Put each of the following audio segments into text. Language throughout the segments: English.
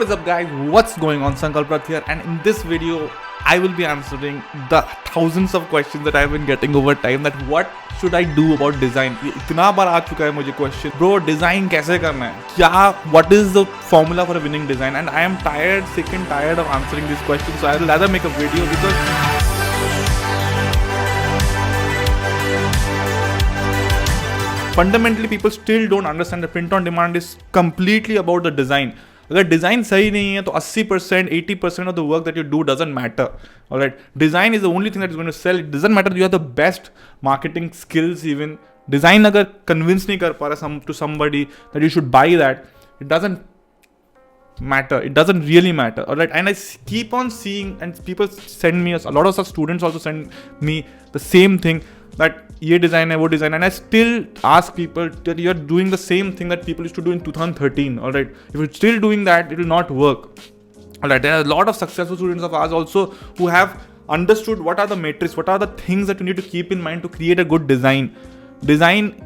What is up guys, what's going on? Sankalp Rath here, and in this video I will be answering the thousands of questions that I have been getting over time, that what should I do about design. ये इतना बार आ चुका है मुझे question, bro design कैसे करना है, क्या, what is the formula for a winning design, and I am sick and tired of answering these questions, so I will rather make a video because fundamentally people still don't understand that print on demand is completely about the design. अगर design सही नहीं है तो 80% 80% of the work that you do doesn't matter. Alright, design is the only thing that is going to sell. It doesn't matter you have the best marketing skills even. Design अगर convince नहीं कर पा रहा to somebody that you should buy that, it doesn't matter. It doesn't really matter. Alright, and I keep on seeing, and people send me, a lot of students also send me the same thing, that ये design है वो design, and I still ask people that you are doing the same thing that people used to do in 2013. Alright, if you're still doing that, it will not work. Alright, there are a lot of successful students of ours also who have understood what are the metrics, what are the things that you need to keep in mind to create a good design. Design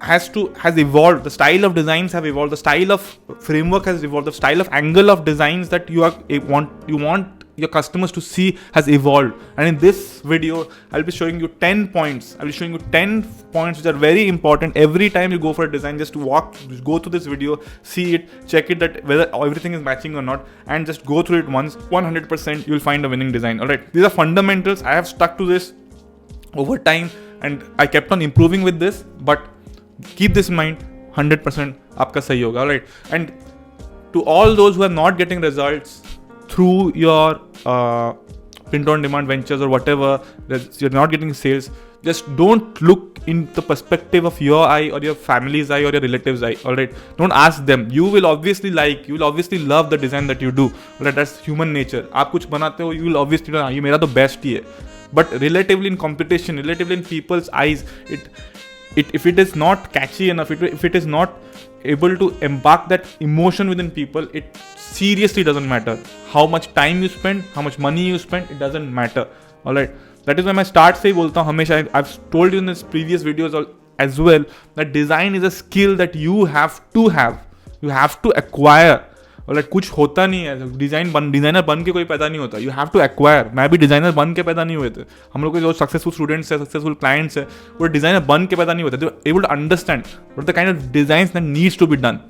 has evolved. The style of designs have evolved. The style of framework has evolved. The style of angle of designs that you want your customers to see has evolved. And in this video, I'll be showing you 10 points. I'll be showing you 10 points which are very important. Every time you go for a design, just go through this video, see it, check it that whether everything is matching or not, and just go through it once. 100% you'll find a winning design. Alright, these are fundamentals. I have stuck to this over time and I kept on improving with this, but keep this in mind, 100% आपका सही होगा. Alright, and to all those who are not getting results through your print on demand ventures or whatever, you're not getting sales, just don't look in the perspective of your eye or your family's eye or your relatives' eye. Alright, don't ask them. You will obviously love the design that you do. Alright, that's human nature. आप कुछ बनाते हो, you will obviously know ये मेरा तो best ही है. But relatively in competition, relatively in people's eyes, if it is not catchy enough, if it is not able to embark that emotion within people, it seriously doesn't matter how much time you spend, how much money you spend, it doesn't matter. Alright, that is why मैं start से ही बोलता हूँ हमेशा. I've told you in this previous videos as well that design is a skill that you have to acquire. Alright, कुछ होता नहीं है, designer बन के कोई पैदा नहीं होता. You have to acquire. मैं भी डिजाइनर बन के पैदा नहीं हुए थे. हम लोग के जो सक्सेसफुल स्टूडेंट्स है, सक्सेसफुल क्लाइंट्स है, वो डिजाइनर बन के पैदा नहीं होते. They are able to understand what the kind of designs that needs to be done.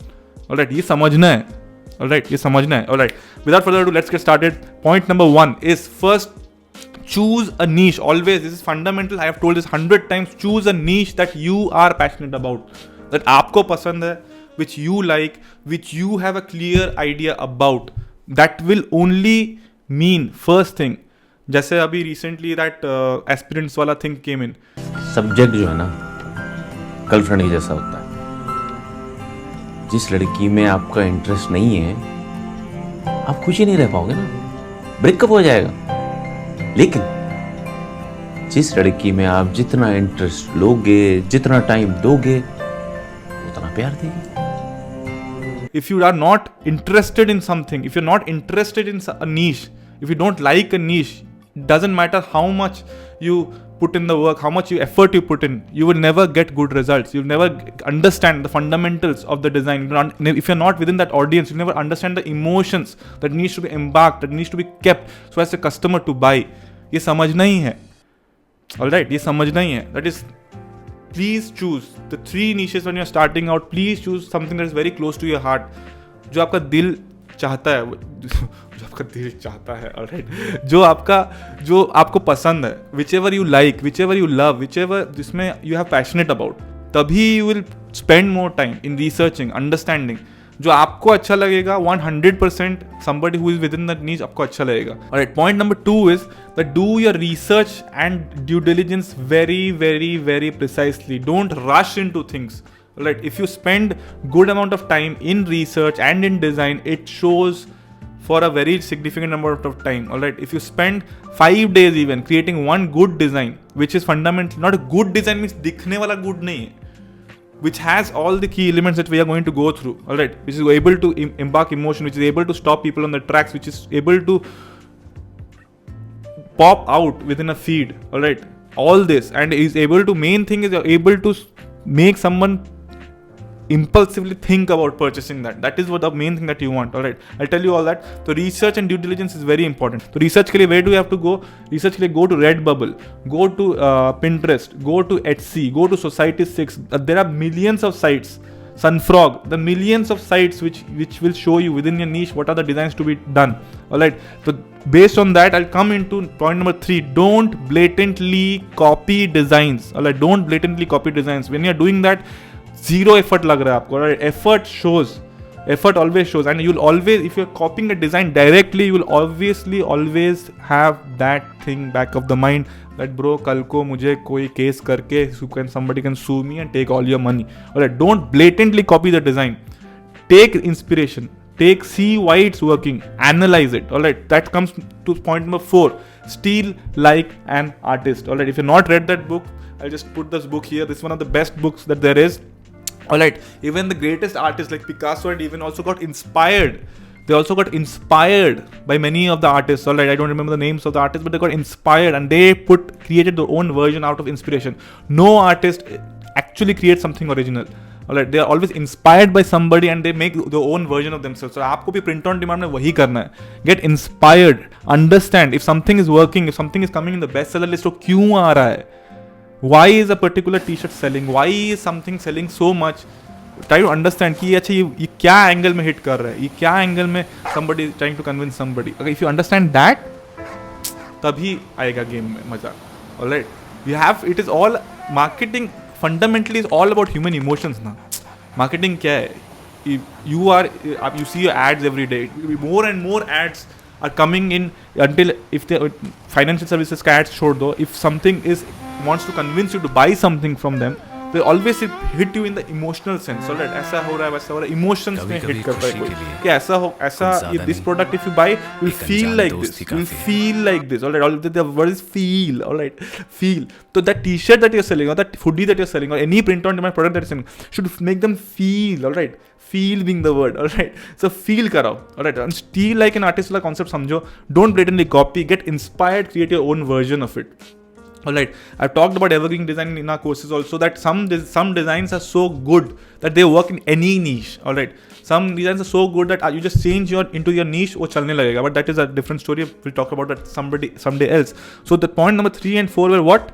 Alright, ये समझना है. Alright, ये समझना है. Alright, without further ado, let's get started. Point number 1 is, first, choose a niche. Always, this is fundamental. I have told this 100 times. Choose a niche that you are passionate about, that आपको पसंद है, which you like, which you have a clear idea about. That will only mean, first thing, जैसे अभी recently that aspirants वाला thing came in. Subject जो है ना girlfriend के जैसा होता है. जिस लड़की में आपका इंटरेस्ट नहीं है, आप खुश ही नहीं रह पाओगे ना, ब्रेकअप हो जाएगा. लेकिन जिस लड़की में आप जितना इंटरेस्ट लोगे, जितना टाइम दोगे, उतना प्यार देगी. If you are not interested in something, if you're not interested in a niche, if you don't like a niche, it doesn't matter how much you put in the work, how much effort you put in, you will never get good results. You'll never understand the fundamentals of the design. If you're not within that audience, you'll never understand the emotions that needs to be embarked, that needs to be kept so as a customer to buy. ये समझना ही है. Alright, ये समझना ही है. That is, please choose the 3 niches when you're starting out. Please choose something that is very close to your heart. जो आपका दिल चाहता है, जो आपका दिल चाहता है, alright, जो आपको पसंद है, whichever you like, whichever you love, whichever जिसमें you have passionate about. तभी you will spend more time in researching, understanding. जो आपको अच्छा लगेगा, 100% somebody who is within that niche आपको अच्छा लगेगा. Alright, point number 2 is that do your research and due diligence very, very, very precisely. Don't rush into things. Alright, if you spend good amount of time in research and in design, it shows for a very significant amount of time. Alright, if you spend 5 days even creating one good design, which is fundamental, not a good design means दिखने वाला good नहीं है, which has all the key elements that we are going to go through, alright, which is able to embark emotion, which is able to stop people on the tracks, which is able to pop out within a feed, alright, all this, and is able to, main thing is you're able to make someone impulsively think about purchasing that. That is what the main thing that you want. All right, I'll tell you all that. So research and due diligence is very important. So research के लिए where do you have to go? Research के लिए go to Redbubble, go to Pinterest, go to Etsy, go to Society6. There are millions of sites. Sunfrog, the millions of sites which will show you within your niche what are the designs to be done. All right, so based on that, I'll come into point number 3. Don't blatantly copy designs. All right, don't blatantly copy designs. When you're doing that, zero effort lag raha hai aapko. All right, effort always shows, and you'll always, if you're copying a design directly, you will obviously always have that thing back of the mind that bro, kal ko mujhe koi case karke somebody can sue me and take all your money. All right, don't blatantly copy the design. Take inspiration, see why it's working, analyze it. All right, that comes to point number 4. Steal like an artist. All right, if you've not read that book, I'll just put this book here. This is one of the best books that there is. All right, even the greatest artists like Picasso and even also got inspired. They also got inspired by many of the artists. All right, I don't remember the names of the artists, but they got inspired and they created their own version out of inspiration. No artist actually creates something original. All right, they are always inspired by somebody and they make their own version of themselves. So आपको भी print on demand में वही करना है. Get inspired. Understand if something is working, if something is coming in the bestseller list, तो क्यों आ रहा है? Why is a particular t-shirt selling? Why is something selling so much? Try to understand कि अच्छा ये क्या एंगल में hit कर रहा है, ये क्या एंगल में somebody is trying to convince somebody. Okay, if you understand that, तभी आएगा गेम में मजा. Alright, it is all marketing fundamentally is all about human emotions ना. Marketing क्या है? You see your ads every day. More and more ads are coming in until if the financial services का ads छोड़ दो, if something wants to convince you to buy something from them, they always hit you in the emotional sense. Alright, ऐसा हो रहा है वैसा हो रहा है, emotions में hit करता है कोई कि ऐसा this product if you buy you'll feel like this. Alright, the word is feel. Alright, feel. So that t-shirt that you're selling or that hoodie that you're selling or any print on demand product that you're selling should make them feel. Alright, feel being the word. Alright, so feel karo. Alright, and steal like an artist वाला concept समझो. Don't blatantly copy. Get inspired. Create your own version of it. Alright, I've talked about evergreen design in our courses also, that some designs are so good that they work in any niche. Alright, some designs are so good that you just change into your niche, वो चलने लगेगा. But that is a different story. We'll talk about that someday else. So the point number 3 and 4 were what?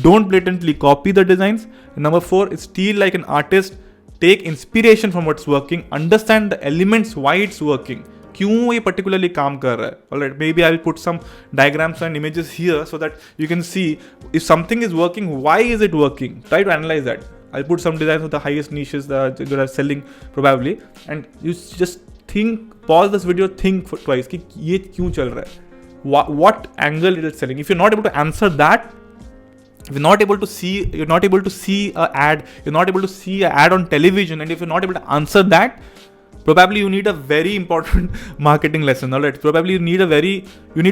Don't blatantly copy the designs. And number 4 is steal like an artist. Take inspiration from what's working. Understand the elements why it's working. क्यों ये particularly काम कर रहा है. Alright, maybe I'll put some diagrams and images here so that you can see if something is working, why is it working? Try to analyze that. I'll put some designs of the highest niches that are selling probably, and you just think, pause this video, think for twice कि ये क्यों चल रहा है. What angle it is selling. If you're not able to answer that, if you're not able to see an ad, you're not able to see an ad on television, and if you're not able to answer that, probably you need a very important marketing lesson. Alright, probably you need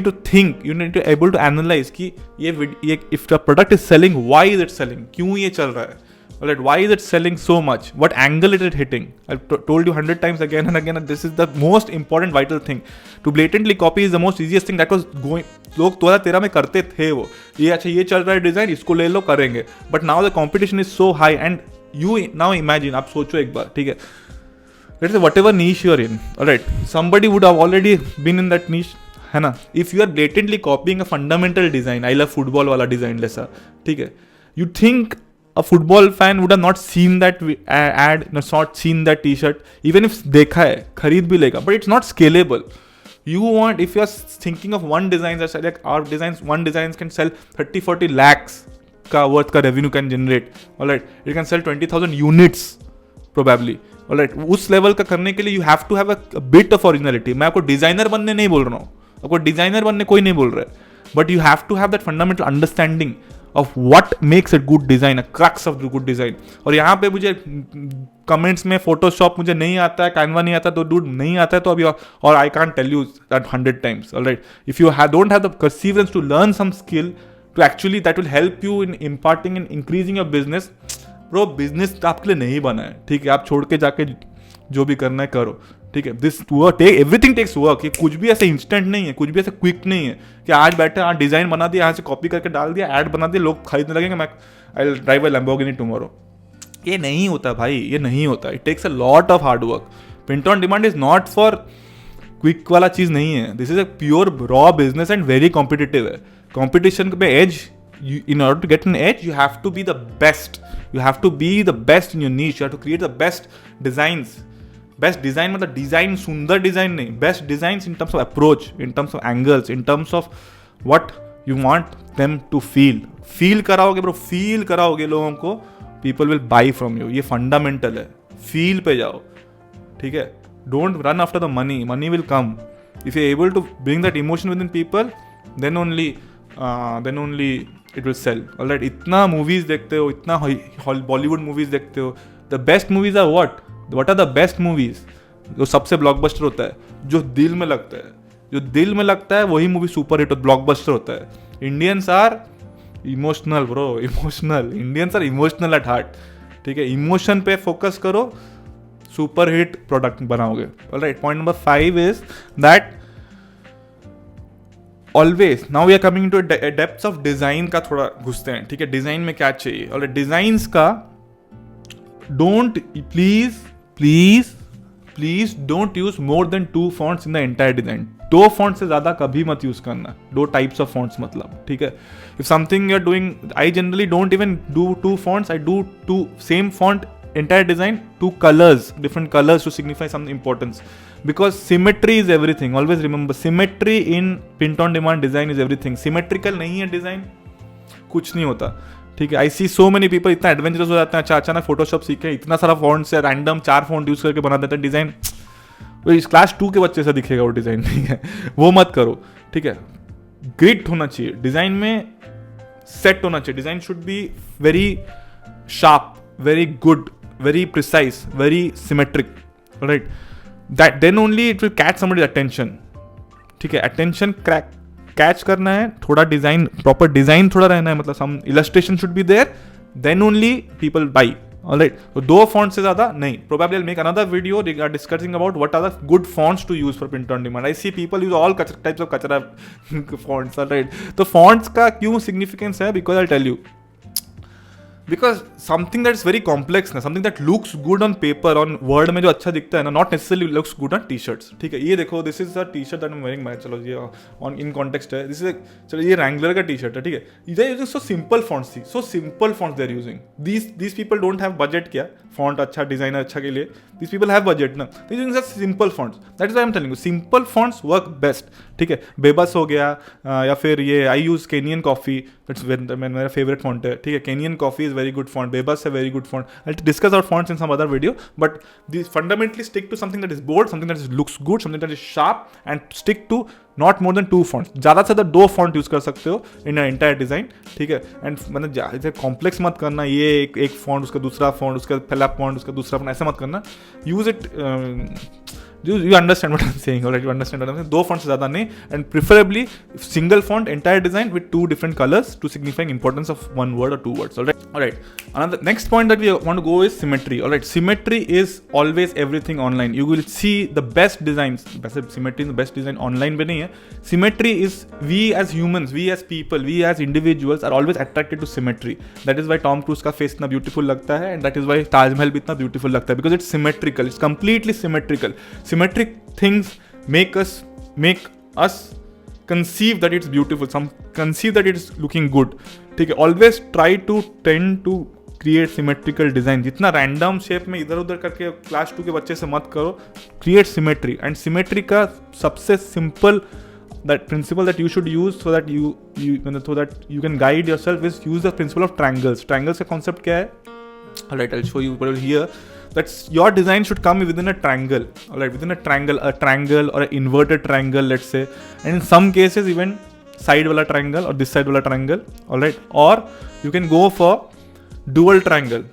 to think, you need to able to analyze कि ये if the product is selling, why is it selling? क्यों ये चल रहा है? Alright, why is it selling so much? What angle is it hitting? I've told you 100 times again and again that this is the most important vital thing. To blatantly copy is the most easiest thing that was going. लोग 2013 में करते थे वो. ये अच्छा ये चल रहा है डिजाइन, इसको ले लो करेंगे. But now the competition is so high and you now imagine, आप सोचो एक बार, ठीक है? Let's say whatever niche you're in, alright, somebody would have already been in that niche, है ना? If you are blatantly copying a fundamental design, I love football वाला design जैसा, ठीक है? You think a football fan would have not seen that ad, not seen that t-shirt, even if देखा है, खरीद भी लेगा, but it's not scalable. If you are thinking of one design, that's like our designs, one design can sell 30-40 lakhs का worth का revenue can generate, alright, it can sell 20,000 units probably. Alright, उस level का करने के लिए you have to have a bit of originality. मैं आपको designer बनने नहीं बोल रहा हूँ, आपको डिजाइनर बनने कोई नहीं बोल रहा है, but you have to have that fundamental understanding of what makes a good design, a crux of the good design. और यहाँ पे मुझे कमेंट्स में फोटोशॉप मुझे नहीं आता है, कैनवा नहीं आता तो डूड नहीं आता है तो अभी और I can't tell you that 100 times. Alright, if you don't have the perseverance to learn some skill to actually that will help you in imparting and increasing your business. Bro business आपके लिए नहीं बना है, ठीक है? आप छोड़ के जाके जो भी करना है करो, ठीक है? This everything takes work. ये कुछ भी ऐसे इंस्टेंट नहीं है, कुछ भी ऐसे क्विक नहीं है कि आज बैठे आज डिजाइन बना दिया, यहाँ से कॉपी करके डाल दिया, ऐड बना दिया, लोग खरीदने लगेंगे, मैं I will drive a Lamborghini tomorrow. ये नहीं होता भाई, ये नहीं होता. It takes a lot of hard work. Print on demand is not for quick वाला चीज नहीं है. This is a pure raw business and very competitive है. कॉम्पिटिशन में edge, in order to get an edge, you have to be the best. You have to be the best in your niche. You have to create the best designs. Best design मतलब design सुंदर design नहीं, best designs in terms of approach, in terms of angles, in terms of what you want them to feel. Feel कराओगे bro, feel कराओगे लोगों को, people will buy from you. ये fundamental है. Feel पे जाओ, ठीक है. Don't run after the money. Money will come. If you're able to bring that emotion within people, then only it will sell. Alright, इतना movies देखते हो, इतना Bollywood movies देखते हो. The best movies are what? What are the best movies? जो सबसे blockbuster होता है, जो दिल में लगता है. जो दिल में लगता है वही मूवी सुपर हिट और ब्लॉकबस्टर होता है. Indians are emotional bro, emotional. Indians are emotional at heart, ठीक है. इमोशन पे फोकस करो, सुपर हिट प्रोडक्ट बनाओगे. Alright, point number 5 is that always, now we are coming to depths of design का थोड़ा घुसते हैं, ठीक है. डिजाइन में क्या चाहिए. ऑलराइट, डिजाइन्स का don't please don't use more than 2 fonts in the entire design. 2 font से ज्यादा कभी मत यूज करना. 2 टाइप्स ऑफ फॉन्ट्स मतलब, ठीक है. If something you are doing, I generally don't even do 2 fonts. I do 2 same font entire design, 2 colors, different colors to signify some importance, because symmetry is everything. Always remember, symmetry in print on demand design is everything. Symmetrical नहीं है design, कुछ नहीं होता, ठीक है. आई सी so many people इतना adventurous हो जाते हैं, अचानक फोटोशॉप सीखे, इतना सारा फॉन्ट से रैंडम 4 फॉन्ट यूज करके बना देते हैं डिजाइन. इस क्लास 2 के बच्चे से दिखेगा वो डिजाइन, ठीक है. वो मत करो, ठीक है. ग्रिड होना चाहिए डिजाइन में, सेट होना चाहिए. Design should be very sharp, very good, very precise, very symmetric. Alright, that then only it will catch somebody's attention. ठीक है, attention catch करना है, थोड़ा डिजाइन, प्रॉपर डिजाइन थोड़ा रहना है, मतलब some illustration should be there, then only people buy. Alright, तो 2 fonts से ज़्यादा नहीं. Probably I'll make another video discussing about what are the good fonts to use for print on demand. I see people use all types of kachara fonts. Alright, तो fonts का क्यों significance है? Because I'll tell you. Because something that is very complex ना, something that looks good on paper, on word में जो अच्छा दिखता है ना, not necessarily looks good on t-shirts, ठीक है. ये देखो, this is a t-shirt that I'm wearing. मैं चलो ये on in context है. This is चलो ये Wrangler का t-shirt है, ठीक है. They are using so simple fonts थी, so simple fonts they are using. These people don't have budget क्या, font अच्छा, designer अच्छा के लिए. These people have budget ना, they are using such simple fonts. That is why I'm telling you, simple fonts work best, ठीक है. बेबस हो गया, या फिर ये I use Kenyan Coffee, that's मेरा favorite font है, ठीक है. Kenyan Coffee is very good font. Bebas is a very good font. I'll discuss our fonts in some other video, but these fundamentally stick to something that is bold, something that looks good, something that is sharp, and stick to not more than 2 fonts. ज़्यादा से ज़्यादा 2 font use कर सकते हो in entire design, ठीक है. And मतलब complex मत करना, ये एक फॉन्ट उसका दूसरा फॉन्ट, उसका पहला फॉन्ट उसका दूसरा फॉन्ट, ऐसा मत करना. Use it, you understand what I'm saying, alright? You understand what I'm saying? 2 fonts से ज़्यादा नहीं, and preferably single font entire design with 2 different colors to signifying importance of 1 word or 2 words. Alright. Another next point that we want to go is symmetry. Alright, symmetry is always everything online. You will see the best designs. Symmetry is the best design online पे नहीं है. Symmetry is, we as humans, we as people, we as individuals are always attracted to symmetry. That is why Tom Cruise का face इतना beautiful लगता है, and that is why Taj Mahal भी इतना beautiful लगता है, because it's symmetrical. It's completely symmetrical. Symmetric things make us conceive that it's beautiful, conceive that it's looking good, ठीक है. Always try to tend to create symmetrical design. जितना random shape में इधर उधर करके class 2 के बच्चे से मत करो. Create symmetry, and symmetry का सबसे simple that principle that you should use so that you can guide yourself is use the principle of triangles. Triangles का concept क्या है? Alright, I'll show you here. That's your design should come within a triangle. Alright, within a triangle or an inverted triangle, let's say, and in some cases even side wala triangle or this side wala triangle. Alright, or you can go for dual triangle.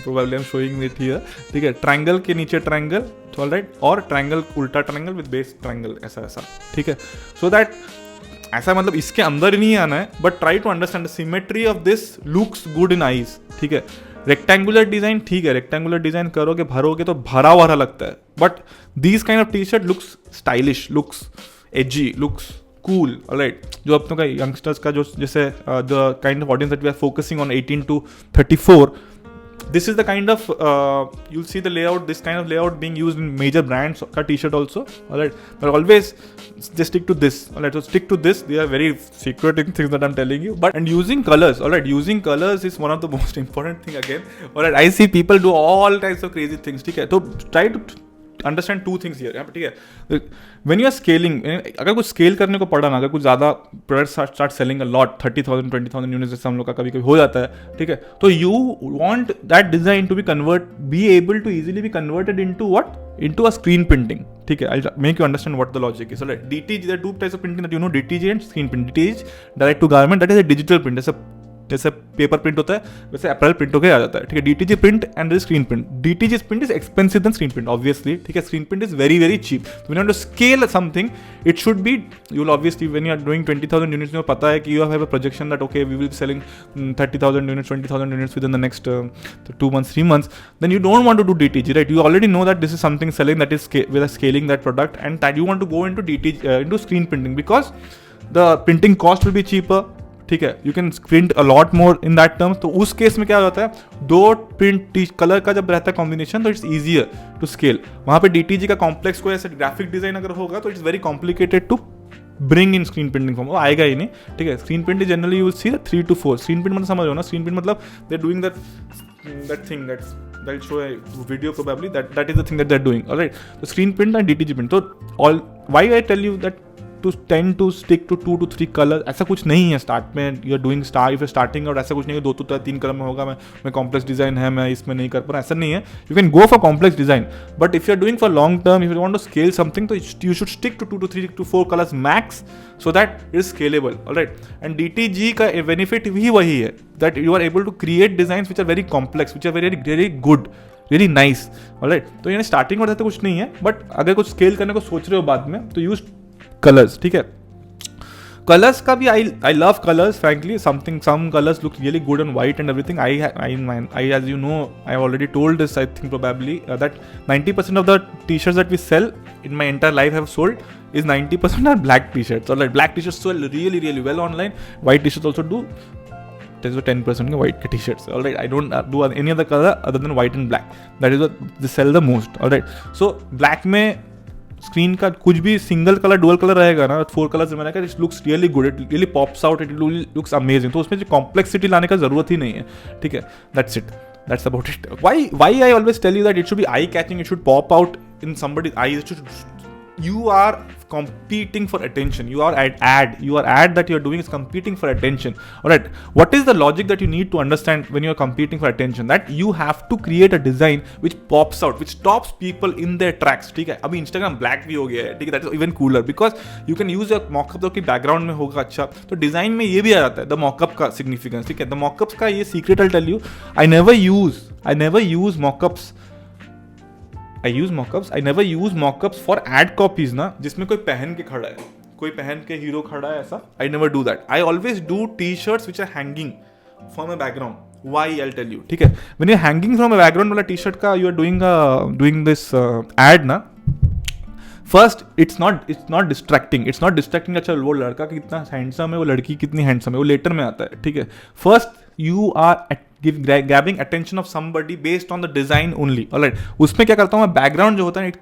Probably I'm showing it here. ठीक है, triangle के नीचे triangle, alright, और triangle उल्टा triangle with base triangle, ऐसा, ठीक है. So that ऐसा मतलब इसके अंदर नहीं आना है, but try to understand the symmetry of this looks good in eyes, ठीक है. रेक्टेंगुलर डिजाइन ठीक है, रेक्टेंगुलर डिजाइन करोगे भरोगे तो भरा हुआ लगता है, but these kind of T shirt looks stylish, looks edgy, looks cool. Alright, जो अपनों का यंगस्टर्स का जो जैसे the kind of audience that we are focusing on 18 to 34, this is the kind of you'll see the layout, this kind of layout being used in major brands ka t-shirt also. All right, but always just stick to this. All right, so stick to this. They are very secret things that I'm telling you. But and using colors. All right, using colors is one of the most important thing again. All right, I see people do all types of crazy things. ठीक है, तो try to understand two things here, ठीक है. When you are scaling, अगर कुछ scale करने को पड़ा ना, अगर कुछ ज़्यादा product start selling a lot, 30,000 20,000 units जैसे हम लोग का कभी कभी हो जाता है, ठीक है, तो you want that design to be able to easily be converted into what, into a screen printing. ठीक है, I'll make you understand what the logic is. So like DTG, there are two types of printing that you know, DTG and screen print. DTG is direct to garment, that is a digital print. जैसे paper print होता है वैसे apparel print होकर आ जाता है. ठीक है, DTG print and screen print. DTG print is expensive then screen print obviously. ठीक है, screen print is very very cheap. When you want to scale something it should be, you will obviously when you are doing 20,000 units, में पता है कि you have a projection that okay we will be selling 30,000 units 20,000 units within the next 2 months 3 months, then you don't want to do DTG, right? You already know that this is something selling that is with a scaling that product, and that you want to go into DTG into screen printing because the printing cost will be cheaper. ठीक है, you can print a lot more in that terms. तो उस case में क्या होता है, दो print colour का जब रहता है कॉम्बिनेशन तो इट्स ईजियर टू स्केल. वहाँ पे डीटीजी का कॉम्प्लेक्स कोई ऐसे ग्राफिक डिजाइन अगर होगा तो it's very complicated to bring in screen printing form. वो आएगा ही नहीं. ठीक है, screen print generally you will see 3 to 4. Screen print मतलब समझ लो ना, स्क्रीन प्रिंट मतलब they are doing that thing that'll show a video probably, that is the thing that they're doing. All right, so screen print and DTG print. So why I tell you that to tend to stick to 2 to 3 colour, ऐसा कुछ नहीं है start में. You are doing starting और ऐसा कुछ नहीं है 2 to 3 कलर में होगा. मैं कॉम्प्लेक्स डिजाइन है, मैं इसमें नहीं कर पा रहा, ऐसा नहीं है. You can go for complex design, but if you are doing for long term, if you want to scale something, तो you should stick to 2 to 3 to 4 colours max, so that it is scalable. All right, and DTG का benefit भी वही है, that you are able to create designs which are very complex, which are very very good, really nice. All right, तो यानी starting में तो कुछ नहीं है, बट अगर कुछ स्केल करने को सोच रहे हो बाद में तो यूज कलर्स. ठीक है, कलर्स का भी I love colors frankly. Some colors look really good on white and everything. I as you know, I have already told this, I think probably that 90% of the t-shirts that we sell in my entire life have sold is 90% are black t-shirts. Or like black t-shirts sell really really well online. White t-shirts also do. There's a 10% white t-shirts. All right, I don't do any other color other than white and black. That is what they sell the most. All right, so black में screen का कुछ भी single colour dual colour रहेगा ना, 4 colours में रहेगा, it looks really good, it really pops out, it looks amazing. तो उसमें जो कॉम्प्लेक्सिटी लाने का जरूरत ही नहीं है. ठीक है, that's it, that's about it. Why I always tell you that it should be eye catching, it should pop out in somebody's eyes. You are competing for attention. You are ad that you are doing is competing for attention. All right, what is the logic that you need to understand when you are competing for attention? That you have to create a design which pops out, which stops people in their tracks. ठीक है, अभी Instagram black भी हो गया है. ठीक है, that is even cooler because you can use a mockup जो कि background में होगा. अच्छा, तो डिजाइन में ये भी आ जाता है the mockup का significance. ठीक है, the mockups का ये secret I'll tell you. I never use mockups. I never use mockups for ad copies ना, जिसमें कोई पहन के खड़ा है, कोई पहन के हीरो खड़ा है, ऐसा I never do that. I always do t-shirts which are hanging from a background. Why I'll tell you. ठीक है, when you're hanging from a background वाला t-shirt का you are doing this ad ना, first it's not distracting. अच्छा वो लड़का कितना handsome है, वो लड़की कितनी हैंडसम है, वो लेटर में आता है. ठीक है, first you are grabbing attention of somebody based on the design only. All right, उसमें क्या करता हूँ मैं, बैकग्राउंड जो होता है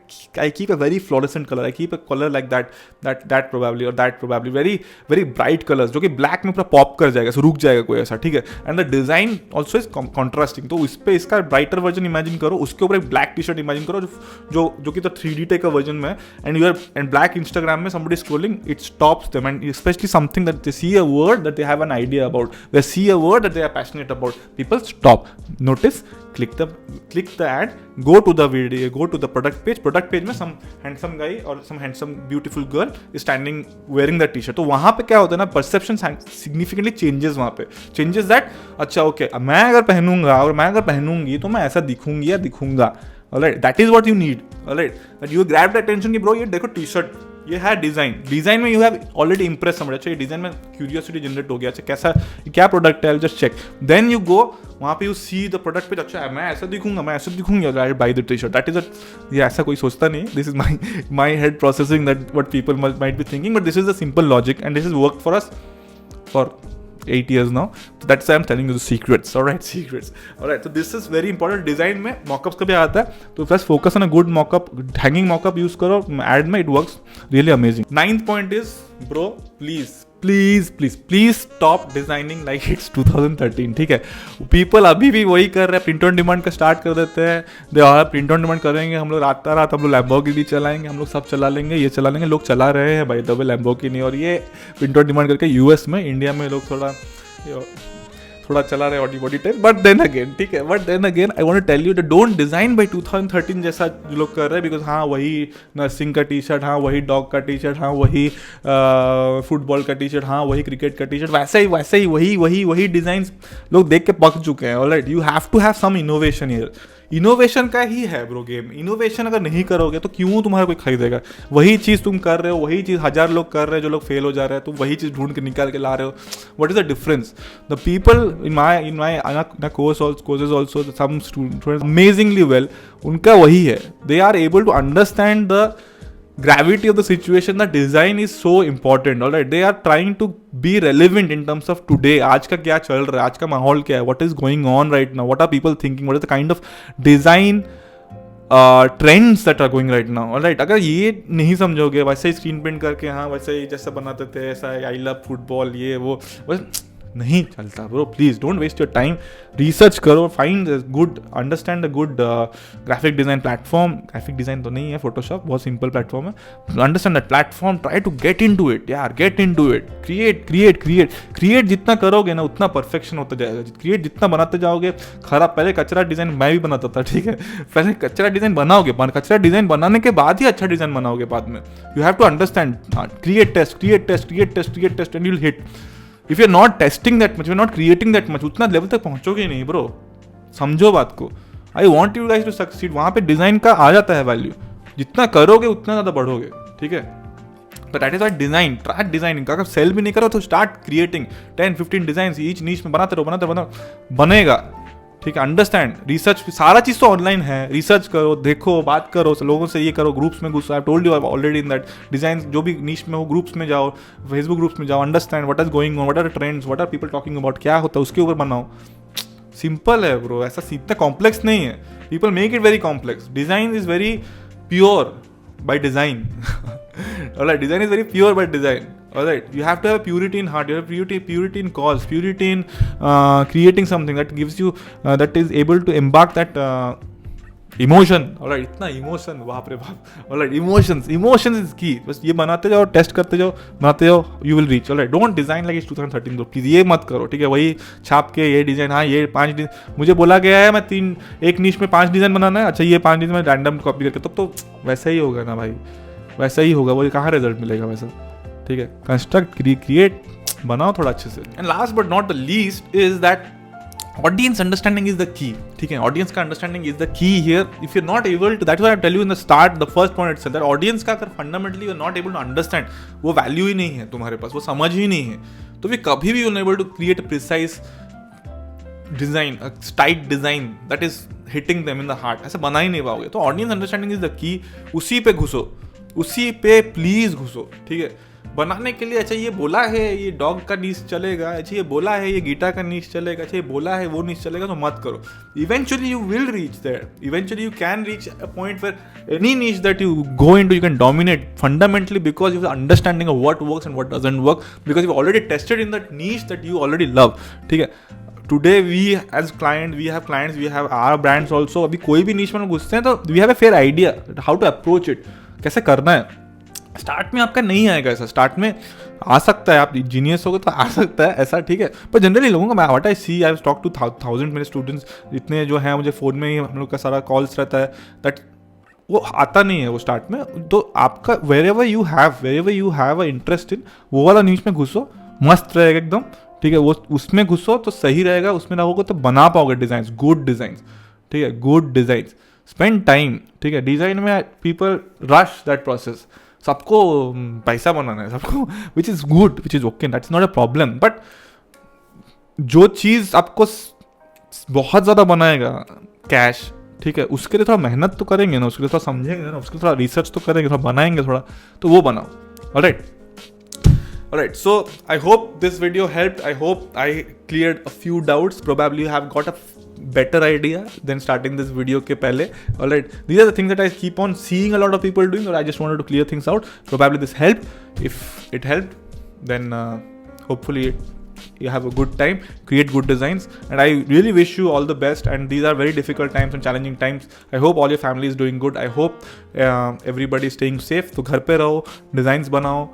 I keep a very fluorescent color. I keep a color like that probably or that probably very very bright colors जो कि ब्लैक में पूरा पॉप कर जाएगा, रुक जाएगा कोई ऐसा. ठीक है, and the design also is contrasting. तो इस पे इसका ब्राइटर वर्जन इमेजिन करो, उसके ऊपर एक ब्लैक टी शर्ट इमेजिन करो जो कि तो 3D टाइप का वर्जन में, एंड ब्लैक इंस्टाग्राम में somebody scrolling, it stops them, and especially something that they see a word that they have an idea about, they see a word that they are passionate about, people stop, notice, click the ad, go to the video, go to the product page में some handsome guy or some handsome beautiful girl is standing wearing that t-shirt. तो वहाँ पे क्या होता है ना, perception significantly changes. वहाँ पे changes that, अच्छा okay, मैं अगर पहनूंगा और मैं अगर पहनूंगी तो मैं ऐसा दिखूंगी या दिखूंगा. Alright, that is what you need. Alright, that you grab the attention कि bro ये देखो t-shirt, ये है डिजाइन में यू हैव ऑलरेडी इम्प्रेस समझ. अच्छा, ये डिजाइन में क्यूरियोसिटी जनरेट हो गया, अच्छा कैसा क्या प्रोडक्ट है, just check, then you go वहाँ पे, यू सी द प्रोडक्ट पे, अच्छा मैं ऐसा दिखूंगा, I buy the T shirt. That is ये ऐसा कोई सोचता नहीं. This is my head processing that what people might be thinking, but this is the simple logic and this is work for us for 8 years now. So that's why I'm telling you the secrets. Alright, secrets. Alright, so this is very important. Design में mockups का भी आता है, तो first focus on a good mockup, hanging mockup use करो, ad में it works really amazing. 9th point is, bro, please stop designing like it's 2013. ठीक है, people अभी भी वही कर रहे हैं, print on demand का start कर देते हैं, they are print on demand करेंगे, हम लोग रात हम लोग Lamborghini चलाएंगे, हम लोग सब चला लेंगे, ये चला लेंगे, लोग चला रहे हैं भाई दबे Lamborghini, और ये print on demand करके US में, इंडिया में लोग थोड़ा चला रहे Audi body type. But then again, ठीक है, but then again I want to tell you, don't design by 2013 जैसा जो लोग कर रहे हैं, बिकॉज हाँ वही नर्सिंग का टी शर्ट, हाँ वही डॉग का टी शर्ट, हाँ वही फुटबॉल का टी शर्ट, हाँ वही क्रिकेट का टी शर्ट, वैसे ही वही डिजाइन लोग देख के पक चुके हैं. Alright, you have to have some innovation here. Innovation का ही है ब्रो गेम. इनोवेशन अगर नहीं करोगे तो क्यों तुम्हारा कोई खरीदेगा? वही चीज़ तुम कर रहे हो, वही चीज़ 1000 लोग कर रहे हैं जो लोग फेल हो जा रहे हैं, तुम वही चीज़ ढूंढ के निकाल के ला रहे हो. What is the difference? The people in my courses also, some students amazingly well, उनका वही है, they are able to understand the gravity of the situation. The design is so important. All right, they are trying to be relevant in terms of today. आज का क्या चल रहा है, आज का माहौल क्या है, what is going on right now, what are people thinking, what is the kind of design trends that are going right now. All right, अगर ये नहीं समझोगे, वैसे ही स्क्रीन प्रिंट करके हाँ वैसे ही जैसा बनाते थे ऐसा आई लव फुटबॉल ये वो, नहीं चलता bro. Please don't waste your time. Research करो, find good, understand the good graphic design platform. Graphic design तो नहीं है फोटोशॉप, बहुत सिंपल प्लेटफॉर्म है. Understand that platform, try to get in to it यार, get in to it. Create जितना करोगे ना उतना परफेक्शन होता जाएगा. क्रिएट जितना बनाते जाओगे खराब. पहले कचरा डिजाइन मैं भी बनाता था, ठीक है, पहले कचरा डिजाइन बनाओगे, कचरा डिजाइन बनाने के बाद ही अच्छा डिजाइन बनाओगे बाद में. You have to understand, create test and you will hit. If you're not testing that much, you're not creating that much, उतना लेवल तक पहुंचोगे नहीं ब्रो. समझो बात को. I want you guys to succeed. वहाँ पे डिजाइन का आ जाता है वैल्यू. जितना करोगे उतना ज़्यादा बढ़ोगे, ठीक है. तो that is why design, track designing. अगर सेल भी नहीं करो तो स्टार्ट क्रिएटिंग 10-15 डिजाइन ईच नीच में बनाते रहो, बनेगा, ठीक है. अंडरस्टैंड, रिसर्च, सारा चीज़ तो ऑनलाइन है. रिसर्च करो, देखो, बात करो, लोगों से ये करो, ग्रुप्स में घुसो. I told you already in that design, जो भी नीश में हो ग्रुप्स में जाओ, फेसबुक ग्रुप्स में जाओ, understand what is going on, what are trends, what are people talking about, क्या होता है उसके ऊपर बनाओ. सिंपल है ब्रो, ऐसा इतना कॉम्प्लेक्स नहीं है. People make it very complex. Design is very pure by design. Alright, design is very pure by design. Alright, you have to have purity in heart, you have purity in cause, purity in creating something that gives you that is able to embark that emotion. Alright, इतना emotion, बाप रे बाप. Alright, emotions is की. बस ये बनाते जाओ, test करते जाओ, बनाते जाओ, you will reach. Alright, don't design like it's 2013 bro. Please ये मत करो, ठीक है. वही छाप के ये डिजाइन, हाँ ये 5 डिजाइन मुझे बोला गया है, मैं एक नीश में 5 डिजाइन बनाना है, अच्छा ये 5 डिजाइन में रैंडम कॉपी करके, तब तो वैसा ही होगा ना भाई, वैसा ही होगा. वो कहाँ रिजल्ट मिलेगा वैसा, ठीक है. कंस्ट्रक्ट, क्रिएट, बनाओ थोड़ा अच्छे से. And last but not the least is that audience understanding is the key. ठीक है, audience का understanding is the key here. If you're not able to, that's why I tell you in the start, the first point itself, that audience का अगर fundamentally you're not able to understand, वो value ही नहीं है तुम्हारे पास, वो समझ ही नहीं है, तो फिर कभी भी you're not able to create a precise design, a tight design that is hitting them in the heart, ऐसा बना ही नहीं पाओगे. तो audience understanding is the key. उसी पे घुसो, उसी पे प्लीज घुसो, ठीक है. बनाने के लिए, अच्छा ये बोला है ये डॉग का नीच चलेगा, अच्छा ये बोला है ये गिटार का नीच चलेगा, अच्छा ये बोला है वो नीच चलेगा, तो मत करो. Eventually you will reach there. Eventually you can reach a point where any niche that you go into, you can dominate fundamentally, because you have understanding of what works and what doesn't work, because you already tested in that niche that you already love, ठीक है. Today we as client, we have clients, we have our brands also. अभी कोई भी नीच में घुसते हैं तो we have a fair idea how to approach it, कैसे करना है. स्टार्ट में आपका नहीं आएगा ऐसा, स्टार्ट में आ सकता है, आप जीनियस होगे तो आ सकता है ऐसा, ठीक है. पर जनरली लोगों का, what I see, I talk to 1000 मेरे स्टूडेंट्स इतने जो हैं, मुझे फ़ोन में ही हम लोग का सारा कॉल्स रहता है, दैट वो आता नहीं है वो स्टार्ट में. तो आपका wherever you have a interest in, वो वाला नीच में घुसो, मस्त रहेगा एकदम, ठीक है. वो उसमें घुसो तो सही रहेगा, उसमें रहोगे तो बना पाओगे डिज़ाइंस, गुड डिज़ाइंस, ठीक है, गुड डिज़ाइंस. स्पेंड टाइम, ठीक है. डिज़ाइन में पीपल रश दैट प्रोसेस, सबको पैसा बनाना है सबको, which is good, which is okay, that's not a problem. But जो चीज़ आपको बहुत ज़्यादा बनाएगा कैश, ठीक है, उसके लिए थोड़ा मेहनत तो करेंगे ना, उसके लिए थोड़ा समझेंगे ना, उसके लिए थोड़ा रिसर्च तो करेंगे, थोड़ा बनाएंगे थोड़ा, तो वो बनाओ. Alright, Alright, so I hope this video helped. I hope I cleared a few doubts. Probably you have got a better idea than starting this video ke pehle. Alright, these are the things that I keep on seeing a lot of people doing, or I just wanted to clear things out. Probably this helped. If it helped, then hopefully you have a good time, create good designs, and I really wish you all the best. And these are very difficult times and challenging times. I hope all your family is doing good. I hope everybody is staying safe. So घर पे रहो, designs बनाओ,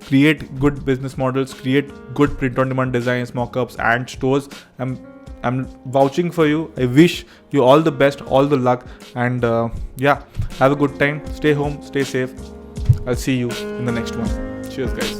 create good business models, create good print-on-demand designs, mock-ups, and stores. I'm vouching for you. I wish you all the best, all the luck, and yeah, have a good time. Stay home, stay safe. I'll see you in the next one. Cheers, guys.